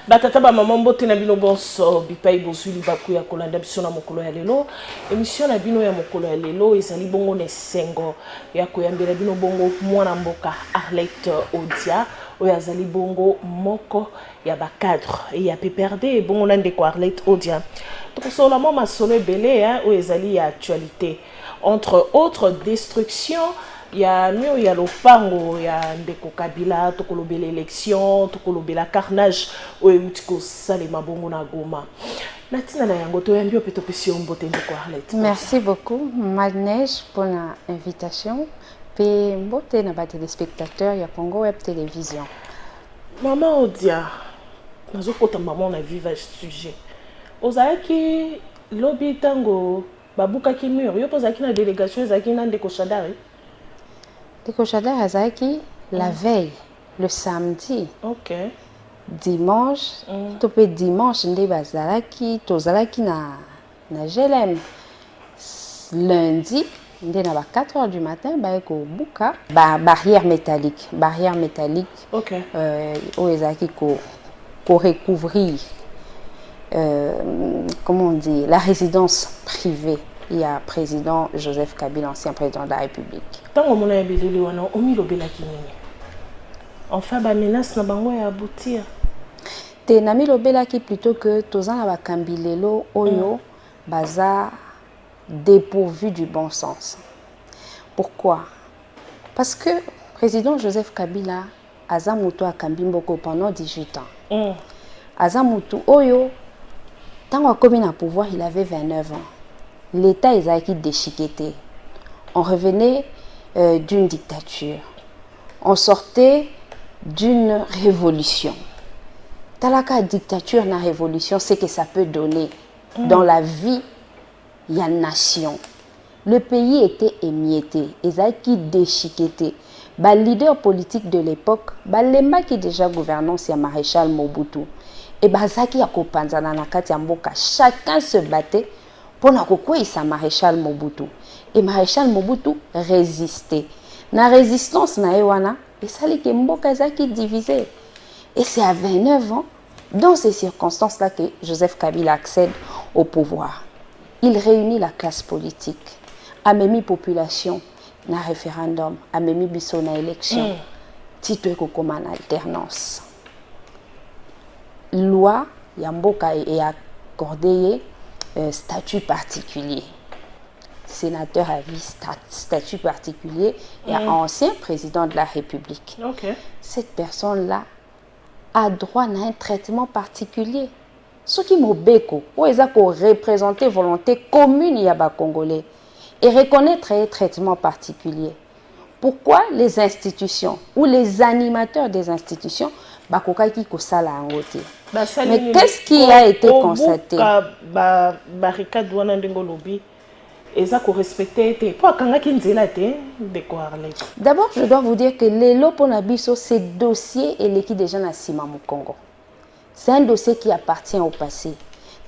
Batata ba maman mbote na bino bonso bipai bozuli bakuya kolanda biso na mokolo ya lelo. Émission na bino ya mokolo ya lelo ezali bongo ne sengo ya koyambela bino bongo mwana mboka Arlette Odia oyo azali bongo moko ya ba cadre et ya PPRD bongo na ndeko Arlette Odia. Tokosola mo masolo ebele oyo ezali ya actualité. Entre autres destructions, il y a mieux, il y a l'opango, il y a ndeko Kabila, tokolobe l'élection, tokolobe la carnage, ou eutiko salema bongo na goma. Natina na yango to yambio peto pesi ombote ndeko Arlette. Merci beaucoup, Madnej, pour l'invitation. Puis mbote na ba téléspectateurs ya Congo Web Télévision. Maman Odia, nazo kota maman na viva sujet. Ozaki lobby tango babuka ki mur, yo pozaki na délégation ezaki na ndeko Shadari. Ndeko Shadari azaki la veille, le samedi. OK. Dimanche, topé dimanche nde bazalaki, tozalaki na GLM. Lundi, nde na ba 4h du matin ba ko buka barrière métallique. OK. Oyo ezalaki ko recouvrir comment on dit, la résidence privée. Il y a président Joseph Kabila, ancien président de la République. Tango mona yabeleli wana omilobela kinini. Enfin ba menace na bango ya aboutir. Te na milobela ki plutôt que tozana ba kambilelo oyo baza dépourvu du bon sens. Pourquoi? Parce que président Joseph Kabila aza mutu akambi mboko pendant 18 ans. Aza mutu oyo tango akomi na pouvoir, il avait 29 ans. L'État est déchiqueté. On revenait d'une dictature. On sortait d'une révolution. Talaka dictature na révolution, c'est que ça peut donner dans la vie, il y a nation. Le pays était émietté, ezaki déchiqueté. Le leader politique de l'époque, Balemba qui déjà gouvernant, c'est maréchal Mobutu. Et bazaki ya kopanzana na kati ya mboka, chacun se battait pour na maréchal Mobutu. Et maréchal Mobutu résistait. Na résistance na ewana, et ça li ke mboka ezaki divisé. Et c'est à 29 ans, dans ces circonstances-là, que Joseph Kabila accède au pouvoir. Il réunit la classe politique, a même population na référendum, a même biso na élection, tito ekokoma na alternance. Loi Yamboka est accordé statut particulier. Sénateur à vie, statut particulier et ancien président de la République. Okay. Cette personne-là a droit à un traitement particulier. Ce qui m'obéco, où ils ont représenté volonté commune yaba congolais et reconnaître un traitement particulier. Pourquoi les institutions ou les animateurs des institutions mais qu'est-ce qui a été constaté? Barricade D'abord, je dois vous dire que les Loponabiso, ce dossier est l'équipe déjà na Simamu Congo. C'est un dossier qui appartient au passé.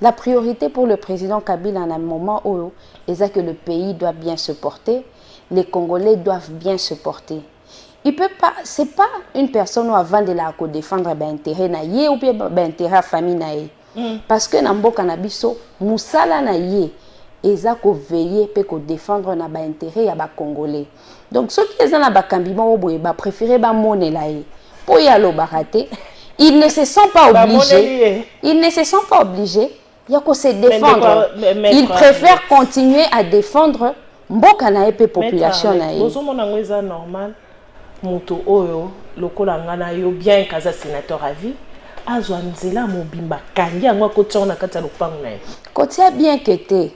La priorité pour le président Kabila en un moment où c'est que le pays doit bien se porter, les Congolais doivent bien se porter. Il peut pas, c'est pas une personne avant de la défendre l'intérêt na yé ou bien l'intérêt à famille na yé. Parce que na mboka na biso musala na yé eza ko veiller pe ko défendre na ba intérêt ya ba congolais. Donc ceux qui sont na ba kambima oboye ba préférer ba monela yé pour y aller baraté, ils ne se sont pas obligés. Ils ne se sont pas obligés ya ko se défendre. Ils préfèrent continuer à défendre mboka na yé pe population na yé. C'est normal. Moto oyo lokola ngana yo bien kaza sénateur à vie azwa nzela mobimba kangi yango kotia na kati ya lopango na ye kotia bien que te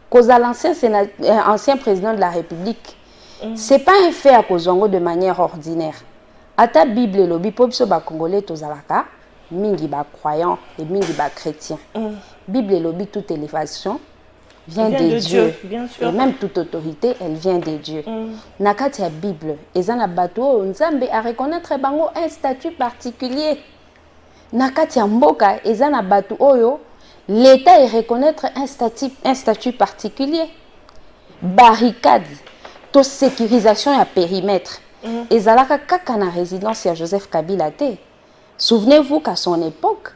koza ancien président de la République c'est pas un fait à kozongo de manière ordinaire ata bible lobi po biso ba congolais tozalaka mingi ba croyant et mingi ba chrétien bible lobi toute élévation vient de Dieu. Bien sûr. Et même toute autorité, elle vient de Dieu. Nakati la Bible, ezana bato nzambe a reconnaître bango un statut particulier. Nakati ya mboka ezana bato oyo l'État est reconnaître un statut particulier. Barricade, to sécurisation à périmètre. Ezalaka kaka na résidence ya Joseph Kabila te. Souvenez-vous qu'à son époque,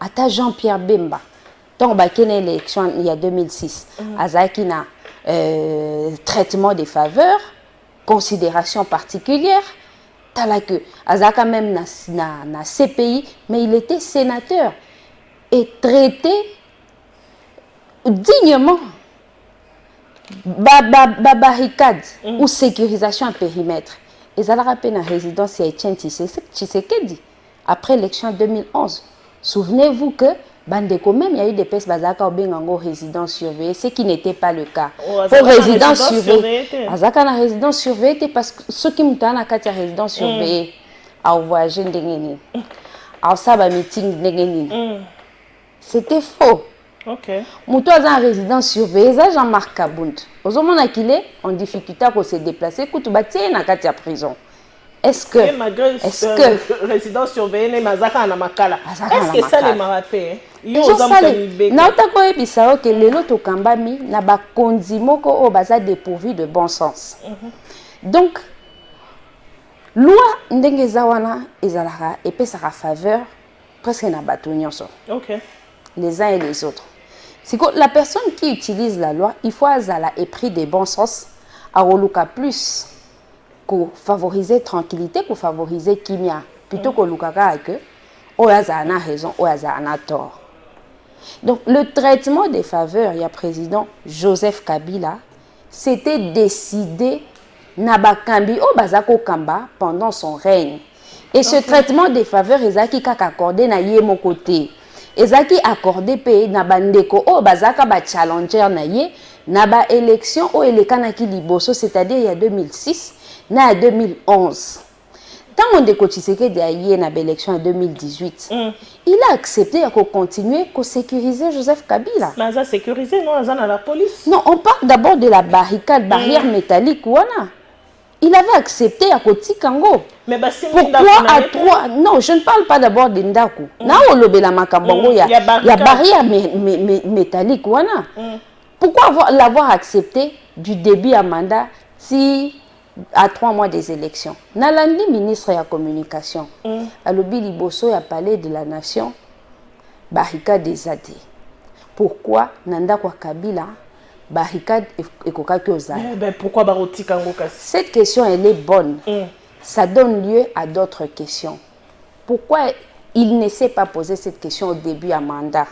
ata Jean-Pierre Bemba donc bakene élection il y a 2006 azaki na traitement des faveurs considération particulière tala que azaka même na CPI mais il était sénateur et traité dignement barricade ou sécurisation à périmètre. Et ça a rappelé la résidence Etienne Tshisekedi après l'élection 2011. Souvenez-vous que Bandeko même il y a eu des pièces bazaka au bengango résidence surveillée, ce qui n'était pas le cas. Pour résidence surveillée, bazaka na résidence surveillée parce que ceux qui m'ont na katia résidence surveillée à voyager ndengeni. À ça ba meeting ndengeni. C'était faux. OK. Moutou a en résidence surveillée, ça Jean-Marc Kabound. Aux hommes qu'il est en difficulté pour se déplacer, écoute, bâtir na katia prison. Est-ce que résidence surveillée n'est mazaka na makala? Est-ce que ça les marapé? Yo sale. Na utako ebisa que lelo to kambami na ba konzimo ko o baza dépourvu de bon sens. Donc loi ndenge zawana ezalaka epesaka faveur presque na bato nyonso. OK. Les uns et les autres. C'est que la personne qui utilise la loi, il faut azala épris de bon sens à roluka plus pour favoriser tranquillité, pour favoriser kimia plutôt que lukaka que oyazana raison, oyazana tort. Donc le traitement des faveurs, il y a président Joseph Kabila, c'était décidé Nabakambi au Bazako Kamba pendant son règne. Et ce traitement des faveurs, ezaki kaka accordé na yé mon côté. Ezaki accordé pe na bandeko o bazaka ba challenger na yé na ba élection o elekana ki liboso, c'est-à-dire il y a 2006 na 2011. Tant on déco Tshisekedi a yé na ba élection en 2018. Il a accepté à continuer à sécuriser Joseph Kabila. Mais ça sécurisé non, ça la police. Non, on parle d'abord de la barricade, barrière métallique ouana. Il avait accepté à côté Kango. Mais pourquoi à trois? Non, je ne parle pas d'abord de Ndaku. Na olobela makabongo ya barrière métallique ouana. Pourquoi l'avoir accepté du début à mandat si à 3 mois des élections? Nalandi ministre de la communication. Alobi Liboso a parlé de la nation barricade des AD. Pourquoi Nanda kwa Kabila barricade et pourquoi Baroti Kango? Cette question elle est bonne. Ça donne lieu à d'autres questions. Pourquoi il ne s'est pas posé cette question au début à mandat?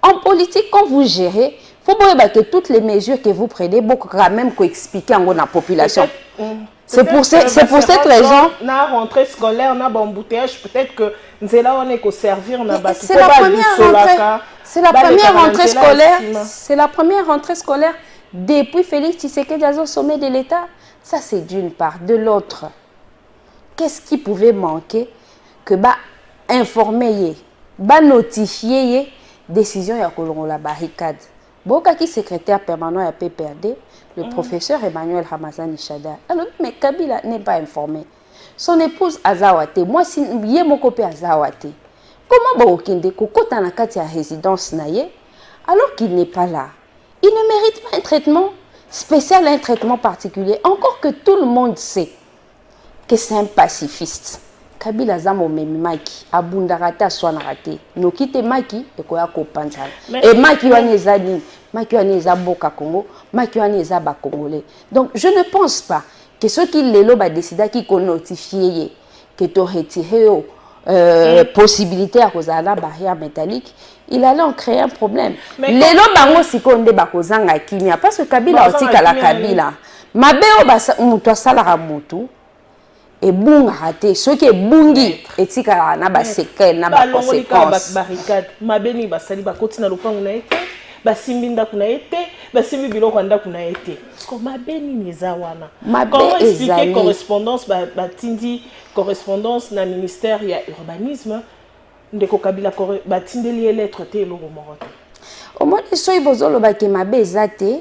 En politique, quand vous gérez, il faut que toutes les mesures que vous prenez, beaucoup quand même expliquer à la population. C'est pour cette raison. Na rentrée scolaire, na embouteillage, peut-être que c'est là où on est qu'au servir. C'est la première rentrée scolaire. C'est la première rentrée scolaire depuis Félix Tshisekedi au sommet de l'État. Ça c'est d'une part. De l'autre, qu'est-ce qui pouvait manquer que bah informer, bah notifier décision ya kolongo la barricade. Boka qui secrétaire permanent à PPRD, le professeur Emmanuel Ramazani Chada. Alors, mais Kabila n'est pas informé. Son épouse Azawate, moi si yé mon copain Azawate. Comment Baokinde kokota na kati ya résidence naye alors qu'il n'est pas là? Il ne mérite pas un traitement spécial, un traitement particulier. Encore que tout le monde sait que c'est un pacifiste. Kabila zamo memi maki abundarata swanarate nokite maki ekoya kopanzala et maki wana ezali maki wana ezaboka Congo maki wana ezaba congolais. Donc je ne pense pas que ceux qui lelo ba décida qui ko notifier que to retirer possibilité à cause de la barrière métallique, il allait en créer un problème. Lelo bango sikonde ba kozanga kimia parce que Kabila otika la Kabila mabeo ba muto sala mutu et bunga raté ce qui est bungi et tika na ba séquelles na ba conséquences barricade mabeni ba sali ba kotina lopango na été ba simbinda kuna été ba simbi biloko nda kuna été parce que mabeni neza wana comment expliquer correspondance ba tindi correspondance na ministère ya urbanisme ndeko Kabila ba tindeli lettre te lo morote au moins soy bozolo ba ke mabe ezate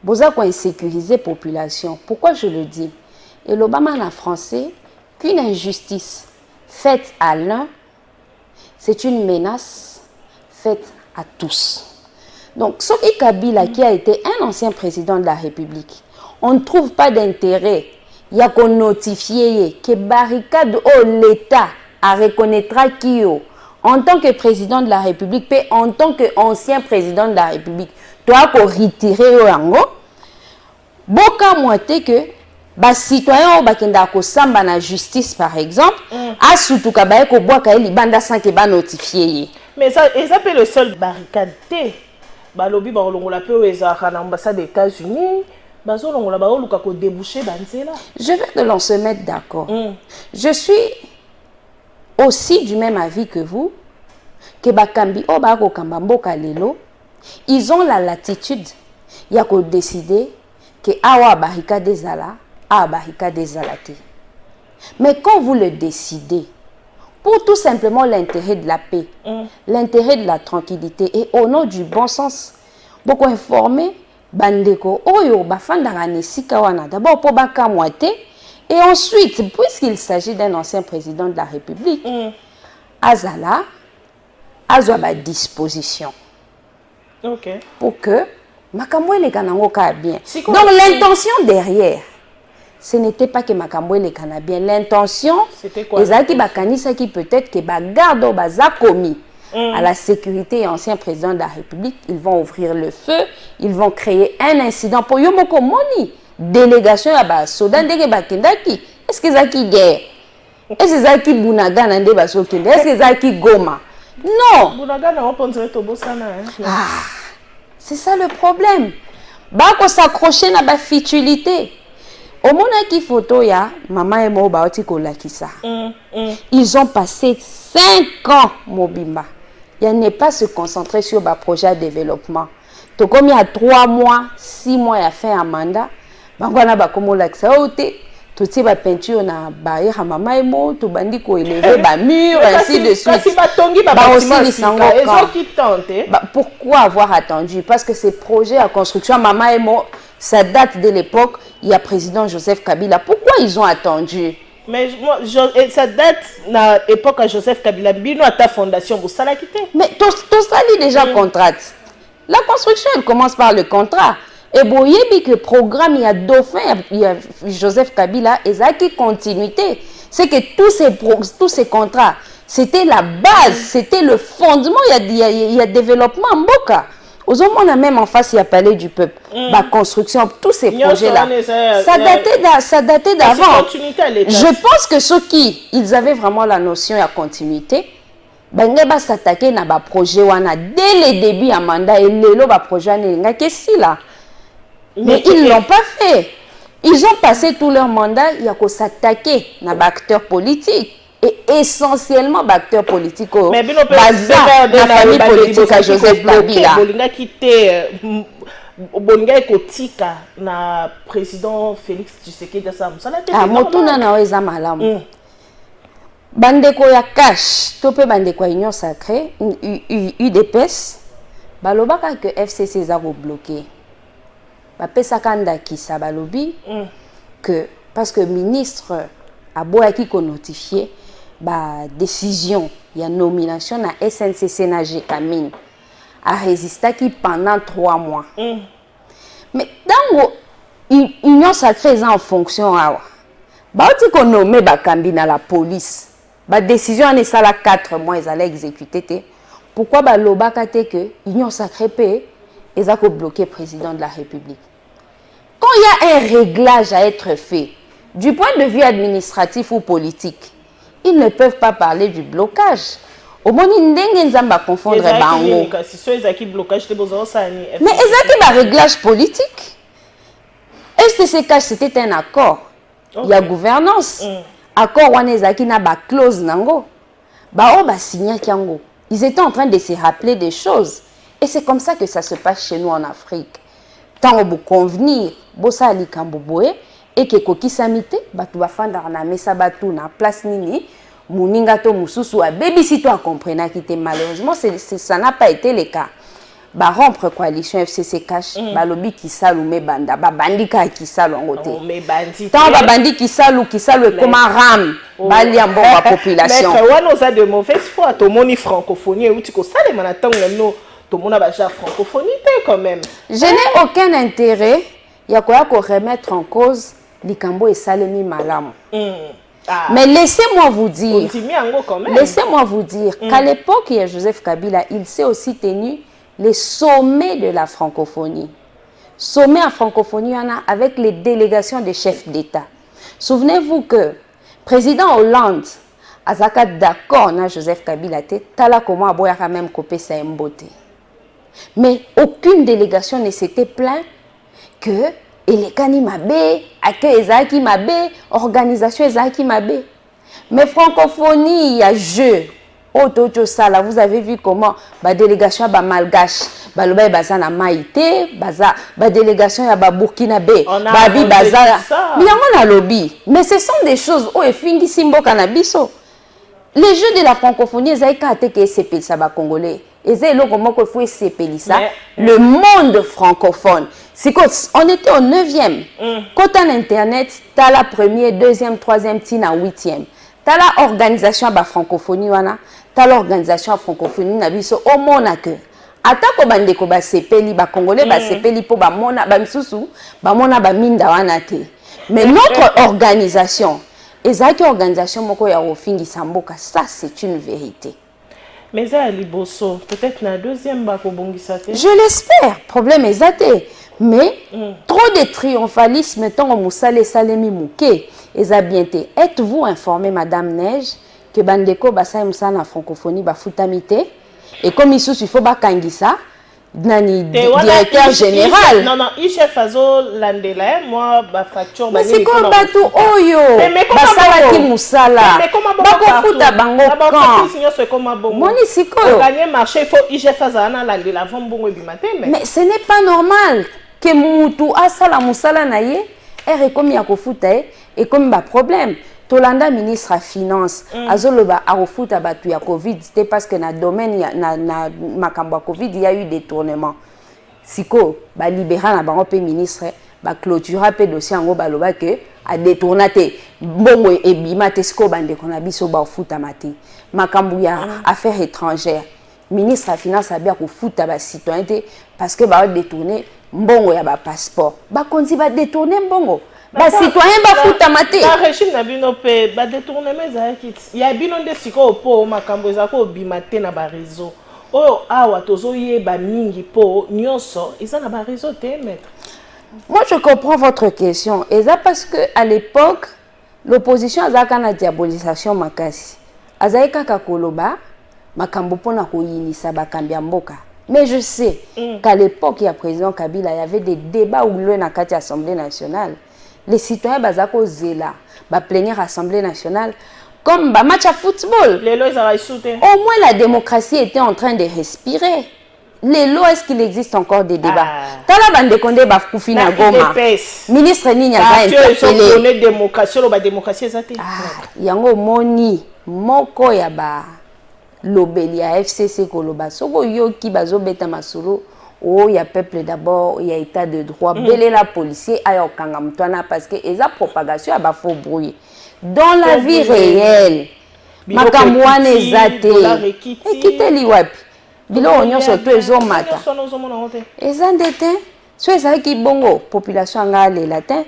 boza ko insécuriser population. Pourquoi je le dis? Et l'Obama en français, qu'une injustice faite à l'un, c'est une menace faite à tous. Donc, Soki Kabila, qui a été un ancien président de la République, on ne trouve pas d'intérêt. Il y a qu'on notifie que barricade au l'État à reconnaîtra qui en en tant que président de la République, et en tant qu'ancien président de la République, toi, pour retirer au yango, boka moite que, ba citoyen bakenda ko samba na justice par exemple, a surtout ka ba ko boka eli banda sans que ba notifier. Mais ça peut le seul barricade. Ba lobby ba longola pe ezaka na ambassade des États-Unis. Bazo longola ba oluka ko déboucher banzela. Je vais que l'on se mette d'accord. Je suis aussi du même avis que vous que bakambi o ba ko kamba mboka lelo, ils ont la latitude ya ko décider que awa barricade ezala, a barricade ezala te. Mais quand vous le décidez pour tout simplement l'intérêt de la paix, l'intérêt de la tranquillité et au nom du bon sens, beaucoup informer bandeko oyo bafandaka nesika wana d'abord pour bakamwate et ensuite puisqu'il s'agit d'un ancien président de la République, azala azwa ba disposition. OK. Pour que makambo elekanango ka bien. Donc l'intention derrière, ce n'était pas que makambo elekana bien. L'intention, c'était quoi? Ezaki bakanisa qui peut-être que bagardo baza commis à la sécurité et ancien président de la République, ils vont ouvrir le feu, ils vont créer un incident pour yomoko moni délégation ya ba soda ndenge bakendaki. Est-ce que zaki guerre? Est-ce que zaki bunaga na nde basokende? Est-ce que zaki Goma? Non. Bunaga na oponsere to bosana hein. C'est ça le problème. Bako s'accrocher na ba futilité. Au moment qui photo ya maman et mo baoti ko lakisa. Ils ont passé 5 ans mobimba. Il n'est pas se concentrer sur ba projet de développement. To comme il y a 3 mois, 6 mois ya fin à mandat, bangwana ba komo lakisa ote. Tout ces peinture na baye ha mama et mo to bandi ko élever ba mur ainsi de suite. Pourquoi avoir attendu? Parce que ces projets à construction mama et mo ça date de l'époque il y a président Joseph Kabila. Pourquoi ils ont attendu? Mais ça date na époque à Joseph Kabila bino à ta fondation vous ça l'a quitté. Mais tout ça dit déjà contrat. La construction elle commence par le contrat. Et bon, il y a que programme, il y a Dauphin, il y a Joseph Kabila, et ça qui continuité. C'est que tous ces contrats, c'était la base, c'était le fondement, il y a développement en Mboka. Aux hommes, on a même en face, il y a Palais du Peuple, la construction, tous ces projets-là. Ça datait d'avant. Je pense que ceux qui, ils avaient vraiment la notion de la continuité, ben va s'attaquer à un projet dès le début à mandat et le projet là. Mais ils ne l'ont pas fait. Ils ont passé tout leur mandat, il y a qu'à s'attaquer à des acteurs politiques. Et essentiellement des acteurs politiques. Mais bien, la famille politique à Joseph Kabila. Bolinga quitté, Bolinga ekotika na président Félix Tshisekedi ça l'a été. Ah, motuna na weza malamu. Bandeko ya cash, topé bandeko ya Union Sacrée, UDPS, balobaka que FCC za bloqué. Bapesaka ndakisa balobi que parce que ministre aboyaki ko notifier ba décision ya nomination na SNCC na Jekamine a résisté pendant 3 mois. Mais dans Union Sacrée en fonction awa baoti ko nommer bakambi na la police ba décision en sala 4 mois ils allaient exécuter te. Pourquoi balobaka te que Union Sacrée pe ils a bloqué président de la République? Quand il y a un réglage à être fait, du point de vue administratif ou politique, ils ne peuvent pas parler du blocage. Au moins, ils ne peuvent pas confondre bango. Mais est-ce un réglage politique? STCK, c'était un accord. Okay. Il y a gouvernance. Accord, on est na ba clause nango. Ba o ba signé kiango. Ils étaient en train de se rappeler des choses. Et c'est comme ça que ça se passe chez nous en Afrique. Tant vous convenir, bossa ali kamboboe et que koki samite, batu bafanda na mesa batu na place nini, muninga to mususu a baby si toi comprena qui était malheureusement ça n'a pas été le cas. Ba rompre coalition FCC cash, ba lobby qui salume banda, ba bandika qui salu ngote. Mais bandi. Tant ba bandi qui salu comme un ram, ba liambo ba population. Mais quand on a de mauvaises foi, to moni francophonie ou tu ko sale manatang no. Tout le monde a déjà francophonie quand même. Je n'ai aucun intérêt. Il y a quoi qu'on remettre en cause Likambo et Salemi Malam. Mais laissez-moi vous dire, laissez-moi vous dire qu'à l'époque, il y a Joseph Kabila, il s'est aussi tenu les sommets de la francophonie. Sommet en francophonie, il y en a avec les délégations des chefs d'État. Souvenez-vous que président Hollande a d'accord avec Joseph Kabila, tala comment aboya quand même copé sa mbote. Mais aucune délégation ne s'était plaint que Elekani Mabe, accueil Ezaki Mabe, organisation Ezaki Mabe. Mais francophonie, il y a jeu. Sala, vous avez vu comment la délégation ba malgache, ba loba baza na Maïté, ba délégation ya ba Burkinabé, ba bi baza. Mais on a lobby. Mais ce sont des choses où efingi simbo canabiso. Les jeux de la francophonie, ils ont été sepeli ça ba congolais. Ils ont comment qu'il faut sepeli ça. Le monde francophone. C'est on était au 9e. Quand on a internet, tu as la première, deuxième, troisième, tina 8e. Tu as la organisation ba francophonie wana. L'organisation francophonie na biso au mona que atako bandeko ba sepeli ba congolais ba sepeli po ba mona ba misusu ba mona ba minda wana te. Mais notre organisation ezaki organisation moko ya ofingisa mboka, ça c'est une vérité. Mais ça liboso peut-être na deuxième ba ko bongisa te. Je l'espère, problème ezate. Mais trop de triomphalisme tant musale salemi muke eza bien te. Êtes-vous informé madame Neige que bandeko basa musala na francophonie ba futamité et comme il faut ba kangisa nani directeur général non chef azo landela moi ba facture ba c'est quoi batu oyo basala ki musala ba ko futa bango quand moni sikoyo gagner marché il faut chef azana landela vont bongo bimate mais ce n'est pas normal que mutu asala musala na ye et comme ya ko futa et comme ba problème Tolanda ministre à finance azoloba arofuta batu ya Covid c'était parce que na domaine na makamba Covid il y a eu des tournements siko ba libéral na bango pe ministre ba clôturer pe dossier ngo baloba que a détournaté bongo e bimate siko bande kona biso ba futa mate makambu ya affaires étrangères ministre à finance a bien ko futa ba citoyen parce que ba détourner mbongo ya ba passeport ba konzi ba détourner mbongo ba citoyen ba futa mate ba régime na bino pe ba détournement za kit ya bino nde siko po makambo za ko bimate na ba réseau oyo awa tozo yeba mingi po nyonso isa na ba réseau te maître. Moi je comprends votre question et ça parce que à l'époque l'opposition azaka na diabolisation makasi azaika ka koloba makambo pona ko yinisa ba kambia mboka. Mais je sais qu'à l'époque il y a président Kabila il y avait des débats où le na kati assemblée nationale. Les citoyens bazako zela ba plénière assemblée nationale comme ba match à football. Au moins la démocratie était en train de respirer. Les lois, est-ce qu'il existe encore des débats? Tala bande konde ba kufina goma. Ministre Ninya va interpeller. Démocratie ezate. Yango moni moko ya ba lobeli ya FCC koloba. Soko yoki bazo beta masolo. Oh, il y a peuple d'abord, il y a état de droit. Belé la policier, ayo kanga mutwana parce que eza propagation a ba faux bruit. Dans la vie réelle, makamwane ezate. Ekite liwapi. Bilo onyo soto ezo mata. Ezandete. So ezaki bongo population nga le latin.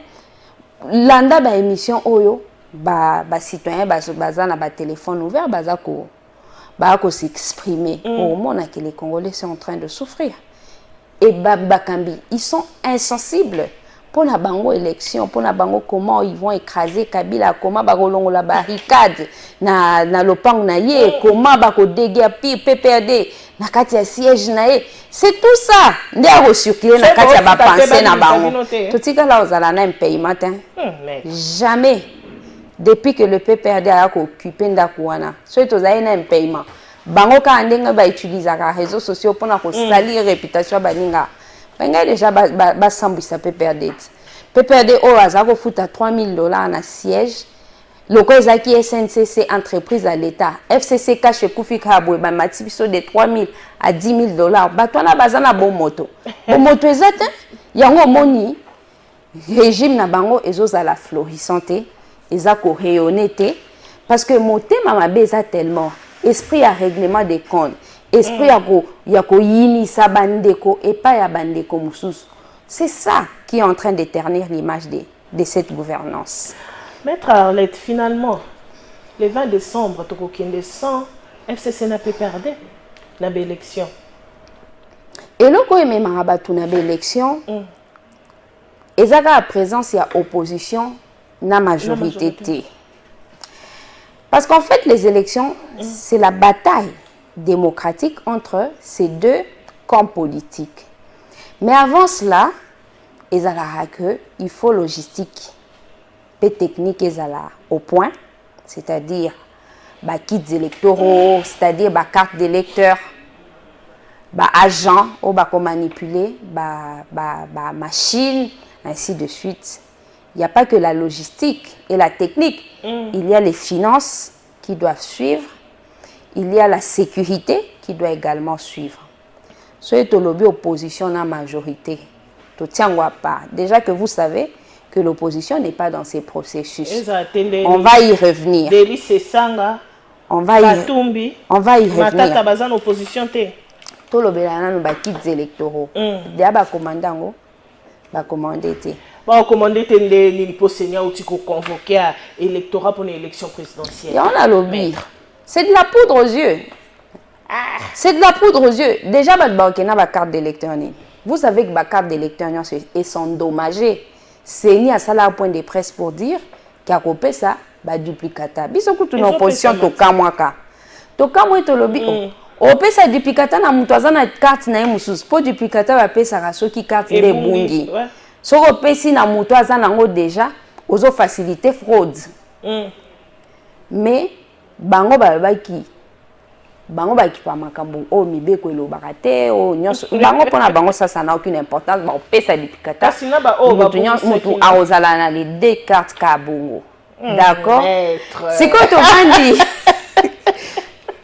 Landa ba émission oyo ba citoyen baza na ba téléphone ouvert bazako s'exprimer. Au monde que les Congolais sont en train de souffrir. Et Bakambi, ils sont insensibles pour la bango élection, pour la bango comment ils vont écraser Kabila, comment bagolongo la barricade na lopang na ye, comment bako déguerpi PPRD na katia siège na ye. C'est tout ça. Ndé a recirculé na katia ba pensée na bango. Tout ça là aux alana un pays matin. Jamais depuis que le PPRD a occupé ndakouana. Soit aux alana un paiement. Bango ka ndenga ba utiliser les réseaux sociaux pour na ko salir réputation baninga. Benga déjà ba sambisa PPRD. PPRD o azako futa $3,000 na siège. Loko ezaki SNCC entreprise à l'état. FCC cache kufika boy ba matibiso de 3,000 à $10,000. Batwana bazana bon moto. Bon moto ezate yango moni régime na bango ezozala florissante, ezako rayonner parce que motema mabe eza tellement esprit à règlement des comptes, esprit ya ko yini sa bandeko et pas ya bandeko mususu. C'est ça qui est en train de ternir l'image de cette gouvernance. Maître Arlette, finalement, le 20 décembre, tu as 100 FCC n'a pas perdu dans l'élection. Et là, quand il y a une élection, il y a la présence, il y a opposition, la majorité. Parce qu'en fait, les élections, c'est la bataille démocratique entre ces deux camps politiques. Mais avant cela, il faut logistique, et technique, au point, c'est-à-dire kits électoraux, c'est-à-dire carte d'électeur, agent, ou manipuler, machine, ainsi de suite. Il n'y a pas que la logistique et la technique. Il y a les finances qui doivent suivre. Il y a la sécurité qui doit également suivre. Soit tu lobby opposition dans la majorité. Déjà que vous savez que l'opposition n'est pas dans ces processus. On va y revenir. On va y revenir. Opposition tout le monde a kits électoraux. Déjà ba commandant ba commander té. Ba commander té les possénia ou tiko convoquer à électorat pour une élection présidentielle. Et on a lobby. C'est de la poudre aux yeux. C'est de la poudre aux yeux. Déjà ba bakena ba carte d'électeur ni. Vous savez que ba carte d'électeur est endommagée. C'est ni à ça là point de presse pour dire qu'il a coupé ça ba duplicata. Biso kutu na opposition to kamwaka. To kamwe to lobby. Opesa duplicata na mutu aza na carte na ye mususu po duplicata bapesaka soki carte nde ebungi soki opesi na mutu aza nango déjà ozo faciliter fraude mais bango balobaki pa makambo oyo mibeko elobaka te oyo nyonso bango mpona bango sasa na aucune importance baopesa duplicata mutu aozala na les deux cartes ka bongo d'accord sikoyo tovandi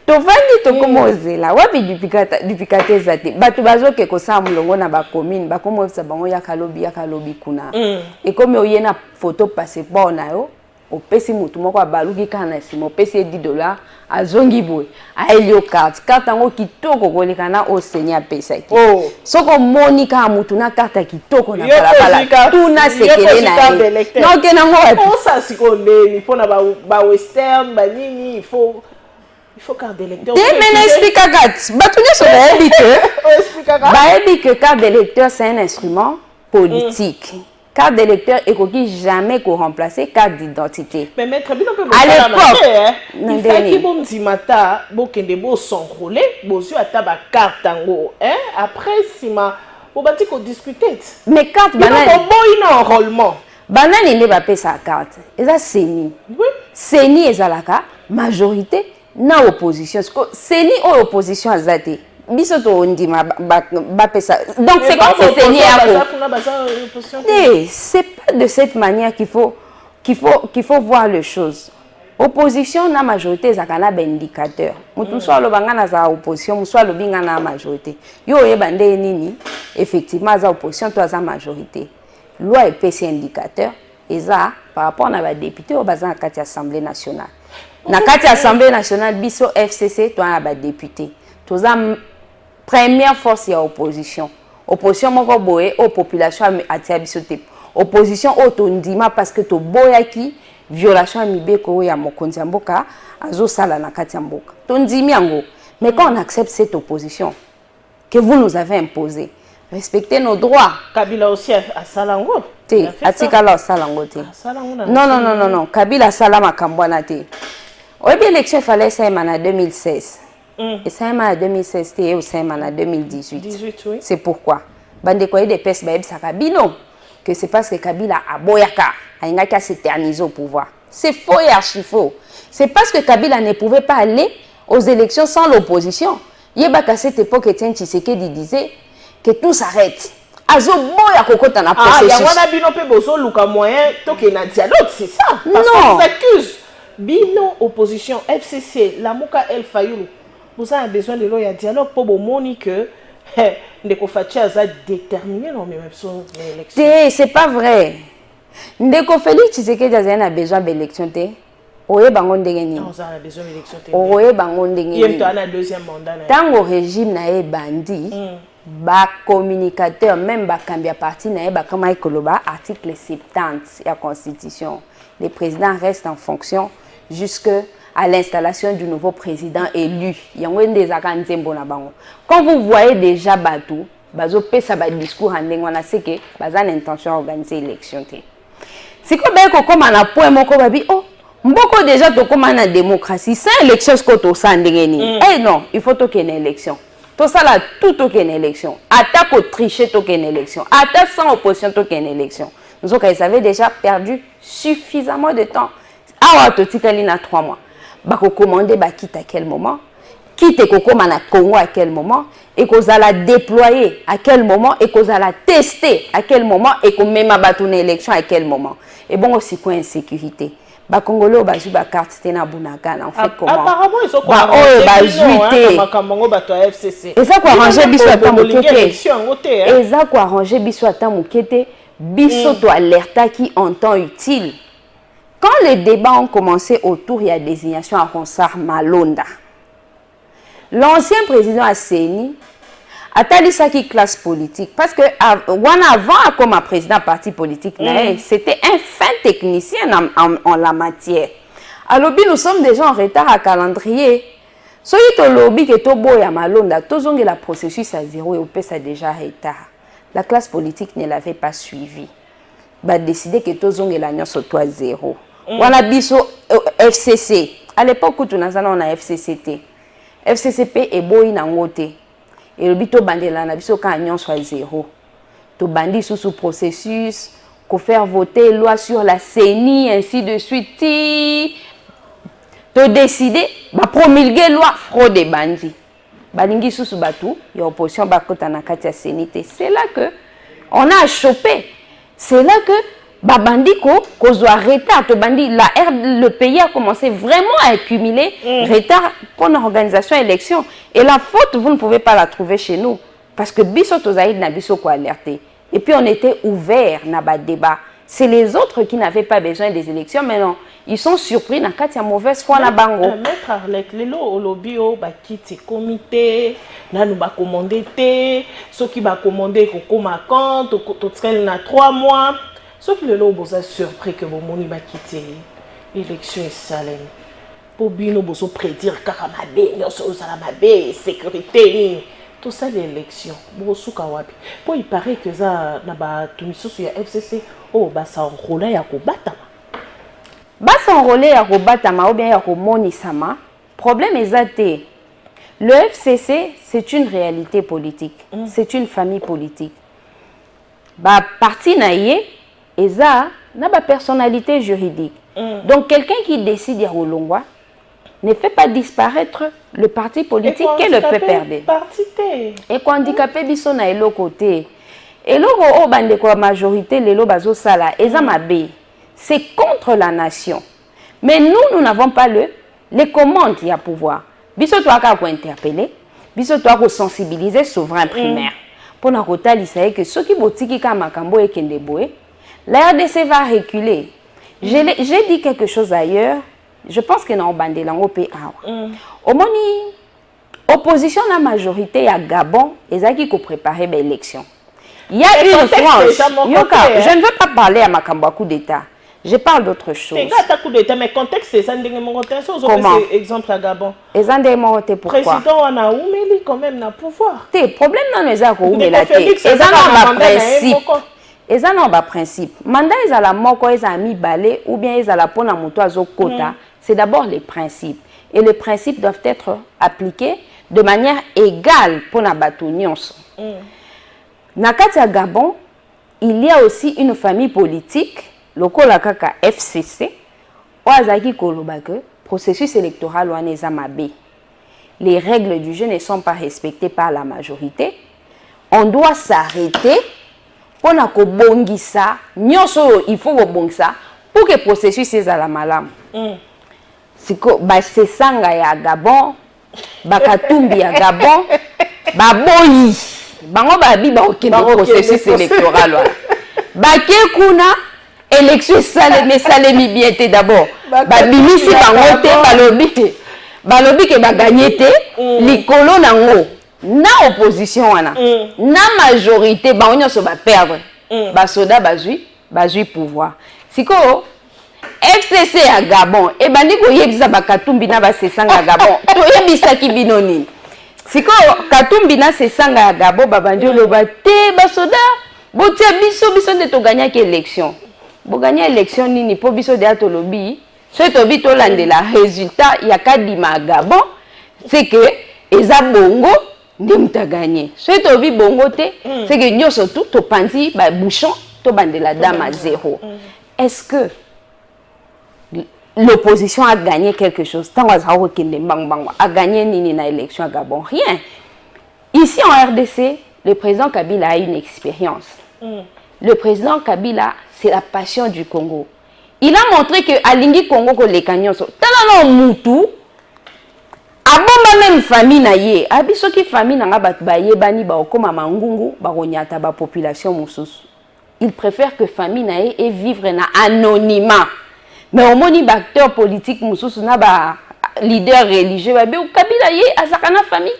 tovandi tokomozela wapi duplicata ezate bato bazoke kosala molongo na bacommune bakomobisa bango yaka lobi kuna ekomi oye na photo passeport na yo opesi mutu moko abaluki kaka na nsima opesi ye $10 azongi boye ayeli yo carte yango kitoko koleka na oseni apesaki soki omoni kaka mutu na carte ya kitoko na balabala tuna sekele na ye naoke nango osasikoneni mpona bawestern banini il faut carte d'électeur. Mais explique que carte d'électeur c'est un instrument politique. Carte d'électeur est jamais qu'on remplacer carte d'identité. Mais maître, à l'époque, il fait que bon dimata, bon kende bon s'enrôler, bon sur ataba carte tango, hein? Après si ma, bon bâti qu'on discuter. Mais carte banane. Il y a un enrôlement. Banane il n'est pas payé sa carte. Et ça c'est ni. Oui. C'est ni et zalaka majorité. Na opposition c'est ni opposition azate bisoto ondima ba pesa donc c'est comme si c'est ni c'est pas de cette manière qu'il faut voir les choses. Opposition na majorité zakana ba indicateur mutu so alobanga na za opposition muso alobinga na majorité yo yebande nini effectivement za opposition to za majorité loi epesi indicateur eza par rapport na ba député au bazan kati assemblée nationale. Na kati assemblée nationale biso FCC to na ba député toza première force ya opposition moko boye o population atia biso te opposition o to ndima parce que to boyaki violation mibeko ya mokonzi mboka azo sala na kati mboka to ndimi yango mais quand on accepte cette opposition que vous nous avez imposé respecter nos droits. Kabila aussi a salango te atika la salango te non Kabila salama kambwana te. Au début l'élection fallait ça en 2016. Et ça en 2016 et au ça en 2018. 18 oui. C'est pourquoi bande quoi des pes ba ebisa Kabila que c'est parce que Kabila a boyaka a ingaka s'éterniser au pouvoir. C'est faux et archi faux. C'est parce que Kabila ne pouvait pas aller aux élections sans l'opposition. Yebaka à cette époque Etienne Tshisekedi disait que tout s'arrête. Azo boya kokota na processus. Ah, yangwana bino pe bozo luka moyen to ke na dialogue, c'est ça. Parce non. qu'on vous accuse. Bino opposition FCC la Mouka El Fayoulou. Vous avez besoin de l'eau, il y a dialogue pour vous montrer que Ndeko Fachi a déterminé l'élection. C'est pas vrai. Ndeko Félix Tshisekedi a besoin d'élection. Oye bango ndenge nini. On a besoin d'élection. Oye bango ndenge nini. Il y a un deuxième mandat. Tango régime na e bandi. ba communicateur même ba cambia parti na ba kama ikoloba article 70 la constitution. Les présidents restent en fonction jusqu'à l'installation du nouveau président élu. Quand vous voyez déjà Batou, bazo pesa ba discours en langue, on a sait que baza l'intention d'organiser l'élection. C'est comme ben comme na point moko babi oh mboko déjà to comme na démocratie, sans élection ce que to sandengeni. Eh non, il faut to qu'il y ait une élection. Tout ça là tout to qu'il y ait une élection. Attaque au tricher to qu'il y ait une élection. Attaque sans opposition to qu'il y ait une élection. Nous autres, ils avaient déjà perdu suffisamment de temps. Ah, tu as 3 mois. Bako commander ba quitte à quel moment? Quitte Koko mana Congo à quel moment? Et qu'on a la déployer à quel moment? Et qu'on a la tester à quel moment? Et qu'on met ma bâtonne élection à quel moment? Et bon aussi quoi insécurité. Ba Congolais ba ju ba carte tena bunagana en fait comment? Apparemment ils sont quoi? Ba oh ba juité. Et ça quoi arranger biso ata mukete. Et ça quoi arranger biso ata mukete. Biso to alerta qui en temps utile. Quand les débats ont commencé autour de la désignation à Ronsard Malonda, l'ancien président Asseni a tali ça qui classe politique parce que avant comme président parti politique, c'était un fin technicien en la matière. Alors nous sommes déjà en retard à calendrier. Soyez au lobby que to boya Malonda, to zonge la processus à zéro et au ça déjà retard. La classe politique ne l'avait pas suivi. Bah décider que tous ont la soit à zéro. On a biso FCC. À l'époque où on a FCCT. FCCP est beau inangote. Et le bito bandela na biso quand on soit zéro. To bandi sous processus, qu'on faire voter loi sur la CENI ainsi de suite. To décider bah promulguer loi fraude bandi. Balingi sous batou, il y a opposition bakota na kati ya sénité. C'est là que on a chopé. C'est là que babandiko kozwa retard to bandi le pays a commencé vraiment à accumuler retard pour l'organisation élection et la faute vous ne pouvez pas la trouver chez nous parce que biso tozaïd na biso ko alerté et puis on était ouvert na ba débat. C'est les autres qui n'avaient pas besoin des élections, mais non, ils sont surpris dans la mauvaise foi na bango. Maître Arlette, lelo au lobby au bakiti comité, na nous ba commander té, ceux qui ba commander koko makant, to traîne na 3 mois, ceux qui lelo boza surpris que bon moni bakiti élection est salem. Pour bino bozo prédire karamabe, nyoso za mabe, sécurité. Tout ça l'élection bosuka wapi po il paraît que ça na ba tumisoso ya FCC oh ba ça enrôler ya ko batama ou bien ya ko monisama problème exacté le FCC c'est une réalité politique c'est une famille politique ba parti naie eza na ba personnalité juridique donc quelqu'un qui décide ya rolongwa ne fait pas disparaître le parti politique que le peuple perdait. Et qu'on handicapé biso na elo côté. Et l'autre au bande quoi majorité les bazo sala ezamabe. C'est contre la nation. Mais nous n'avons pas les commandes y a pouvoir. Biso toi ka ko interpeller, biso toi ko sensibiliser souverain primaire. Pour na kota lisaye que ceux qui botiki ka makambo et kende boé, la RDC va reculer. J'ai dit quelque chose ailleurs. Je pense que dans bandé lango pe au moni opposition la majorité à Gabon et ça qui préparer l'élection. Il y a une France. Je ne veux pas parler à Makamba coup d'état. Je parle d'autre chose. C'est coup d'état mais contexte c'est ça comment exemple à Gabon. Et ça pourquoi? Président on a oumeli quand même na pouvoir. Té problème non les a ko oumela té. Et ça non ba principe. Et ça non ba principe. Mandat ils a la moko ils a mis balé ou bien ils a la pona moto azo quota. C'est d'abord les principes. Et les principes doivent être appliqués de manière égale pour la bâtonnion. Nakati à Gabon, il y a aussi une famille politique, le Kolakaka FCC, Oazaki Kolobake, processus électoral Ouanezamabe. Les règles du jeu ne sont pas respectées par la majorité. On doit s'arrêter pour que bongisa, il faut bongisa pour que le processus soit à la malam. C'est sanga ya Gabon, bakatumbi ya Gabon, baboyi, bango babi ba okende processus électoral. Baké kuna élection salemi bien té d'abord. Babimisi bango té balobi ke ba gagner té likolo nango. na opposition wana na majorité ba onyo so ba perdre ba soda bazui pouvoir siko FCC à Gabon et bandi ko yebisa ba Katumbi na ba sesanga Gabon to yebisa ki binoni siko Katumbi na sesanga Gabon ba bandi loba te ba soda botia biso de to gagner ki élection bo gagner élection nini po biso de atolobi so to bi to landela résultat ya kadima Gabon c'est que eza bongo ndem ta gagné so to bi bongo te c'est que nyoso tout to panzi ba bouchon to bandela dame à zéro. Est-ce que l'opposition a gagné quelque chose? A gagné nini na élection à Gabon? Rien. Ici en RDC, le président Kabila a une expérience. Le président Kabila, c'est la passion du Congo. Il a montré que Alingi Congo ko le canyon so. Talano mutu. Abomba même famille na ye. Abiso ki famille na bat ba ye bani ba okoma mangungu ba ronyata ba population mususu. Il préfère que famille na ye et vivre na anonymat. Mais au moins, les acteurs politiques, les leaders religieux, Kabila ye azakana famille.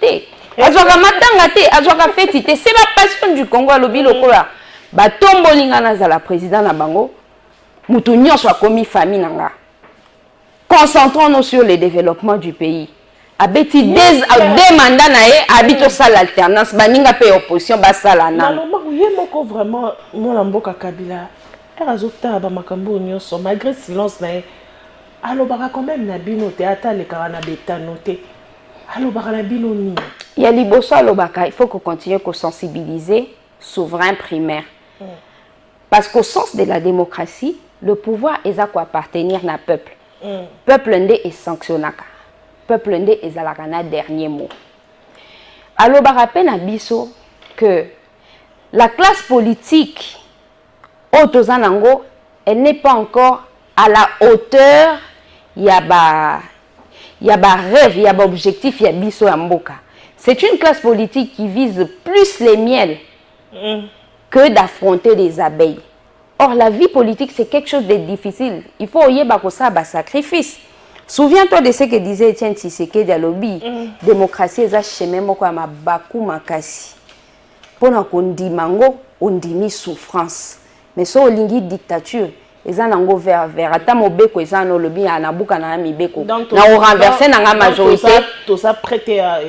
Azwaka matanga te, azwaka feti te. C'est la passion du Congo à l'obi lokola. Ba tombo lingana za la président na bango. Mutu nyonso akomi famille nanga. Concentrons-nous sur le développement du pays. Abeti deux mandats na ye, habito sa l'alternance, baninga pe opposition ba sala na. Alors, yé moko vraiment mon mboka Kabila. Azota ba makambo nyonso malgré silence na alobaka quand même na bino te ata le karana beta noté alobaka na bino ni ya liboso alobaka il faut qu'on continue à sensibiliser souverain primaire parce qu'au sens de la démocratie le pouvoir est à quoi appartenir na peuple peuple ndé est sanctionnaka peuple ndé ezalaka na dernier mot alobaka pe na biso que la classe politique Otozanango, elle n'est pas encore à la hauteur, il y a rêve, il y a objectif, il y a biso amboka. C'est une classe politique qui vise plus les miels que d'affronter des abeilles. Or, la vie politique, c'est quelque chose de difficile. Il faut y avoir sacrifice. Souviens-toi de ce que disait Etienne Tshisekedi à lobby. Démocratie, c'est un chemin ma baku makasi. Pour qu'on dit mango, on dit souffrance. Mais si on a dictature, ils ont vers ata mobeko ils ont lobby na buka na mibeko na renverser na majorité tout ça prêté à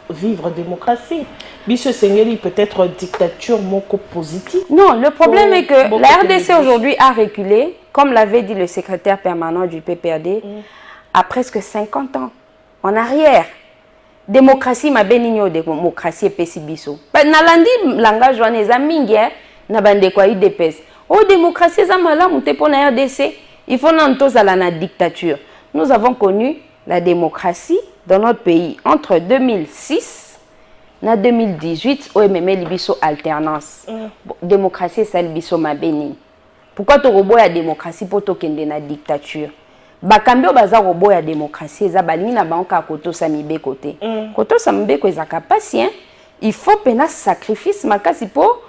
vivre démocratie biso sengeli peut-être dictature moko positive. Non, le problème est que la RDC aujourd'hui a reculé comme l'avait dit le secrétaire permanent du PPRD à presque 50 ans en arrière. Démocratie ma benigno démocratie pesi biso nalandi langage wana eza mingi na bande kwa IDPS. Oh, démocratie, ça m'a monté pour la RDC. Il faut n'entendre à la dictature. Nous avons connu la démocratie dans notre pays entre 2006 et 2018 au MML Libiso alternance. Démocratie, c'est Libiso ma béni. Pourquoi tu robot la démocratie pour toquer la dictature? Bakambio baza robot la démocratie, ça balingi na banka koto samibe côté. Koto samibe ko ezaka patient. Il faut pena sacrifice makasi pour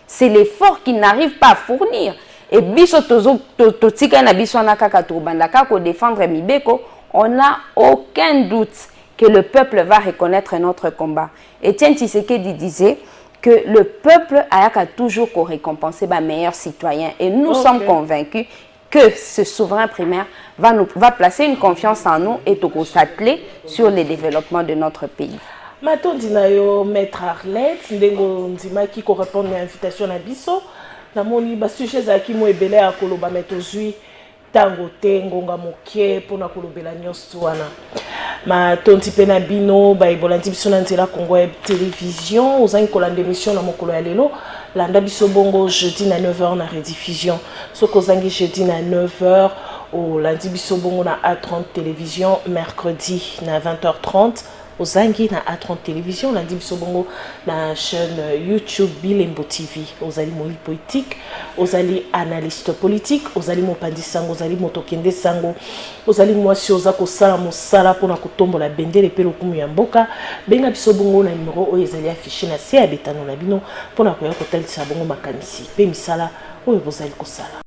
c'est l'effort qu'il n'arrive pas à fournir. Et biso totika na biso na kaka tobandaka ko défendre mibeko, on n'a aucun doute que le peuple va reconnaître notre combat. Etienne Tshisekedi disait que le peuple a toujours récompensé les meilleurs citoyens. Et nous sommes convaincus que ce souverain primaire va placer une confiance en nous et s'atteler sur le développement de notre pays. Mato dinayo maître Arlette ndengo ndima qui correspond à l'invitation na biso na moni ba sujet za ki mo ebele ya koloba meto zui tango te ngonga mokie pona kolobela nyonso wana mato ntipe na bino ba ibolandi biso na nzela Congo Web Télévision ozangi kolanda émission na mokolo ya lelo landa biso bongo jeudi na 9h na rediffusion soko zangi jeudi na 9h au lundi biso bongo na A30 Télévision mercredi na 20h30 Ozangi na A30 Télévision, lundi bisobongo na chaîne YouTube Bilembo TV. Ozali moli politique, ozali analyste politique, ozali mopandi sango, ozali motokende sango, ozali mwasi ozako sala mosala pona kotombola bendele pe lokumu ya mboka. Benga bisobongo na numéro oyo ezali affiché na se abetano na bino pona koya kotalisa bongo makanisi pe misala oyo bozali kosala.